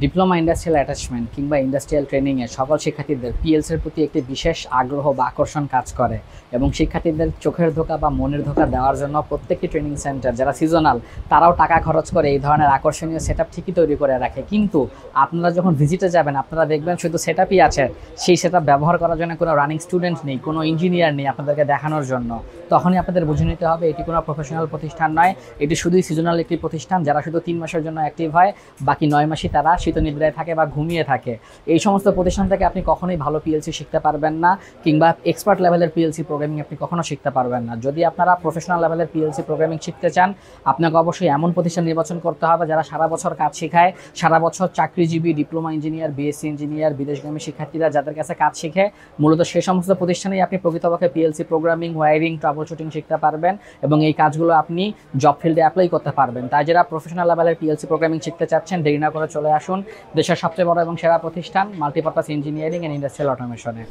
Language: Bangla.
ডিপ্লোমা ইন্ডাস্ট্রিয়াল অ্যাটাচমেন্ট কিংবা ইন্ডাস্ট্রিয়াল ট্রেনিংয়ে সকল শিক্ষার্থীদের পিএলসির প্রতি একটি বিশেষ আগ্রহ বা আকর্ষণ কাজ করে এবং শিক্ষার্থীদের চোখের ধোকা বা মনের ধোকা দেওয়ার জন্য প্রত্যেকটি ট্রেনিং সেন্টার যারা সিজনাল তারাও টাকা খরচ করে এই ধরনের আকর্ষণীয় সেট আপ ঠিকই তৈরি করে রাখে। কিন্তু আপনারা যখন ভিজিটে যাবেন আপনারা দেখবেন শুধু সেট আপই আছে, সেই সেট আপ ব্যবহার করার জন্য কোনো রানিং স্টুডেন্ট নেই, কোনো ইঞ্জিনিয়ার নেই আপনাদেরকে দেখানোর জন্য। তখনই আপনাদের বুঝে নিতে হবে এটি কোনো প্রফেশনাল প্রতিষ্ঠান নয়, এটি শুধুই সিজনাল একটি প্রতিষ্ঠান যারা শুধু 3 মাসের জন্য অ্যাক্টিভ হয়, বাকি 9 মাসই তারা শীতনিদ্রায় থাকে বা ঘুমিয়ে থাকে। এই সমস্ত প্রতিষ্ঠান থেকে আপনি কখনোই ভালো পিএলসি শিখতে পারবেন না কিংবা এক্সপার্ট লেভেলের পিএলসি প্রোগ্রামিং আপনি কখনো শিখতে পারবেন না। যদি আপনারা প্রফেশনাল লেভেলের পিএলসি প্রোগ্রামিং শিখতে চান আপনাকে অবশ্যই এমন প্রতিষ্ঠান নির্বাচন করতে হবে যারা সারা বছর কাজ শেখায়, সারা বছর চাকরিজীবী, ডিপ্লোমা ইঞ্জিনিয়ার, বিএসসি ইঞ্জিনিয়ার, বিদেশগামী শিক্ষার্থীরা যাদের কাছে কাজ শিখে, মূলত সেই সমস্ত প্রতিষ্ঠানেই আপনি প্রকৃতপক্ষে PLC programming, wiring, trouble shooting শিখতে পারবেন এবং এই কাজগুলো আপনি জব ফিল্ডে অ্যাপ্লাই করতে পারবেন। তাই যারা প্রফেশনাল লেভেলের পিএলসি প্রোগ্রামিং শিখতে চাচ্ছেন দেরি না করে চলে আসুন দেশের সবচেয়ে বড় এবং সেরা প্রতিষ্ঠান মাল্টিপারপাস ইঞ্জিনিয়ারিং অ্যান্ড ইন্ডাস্ট্রিয়াল অটোমেশনে।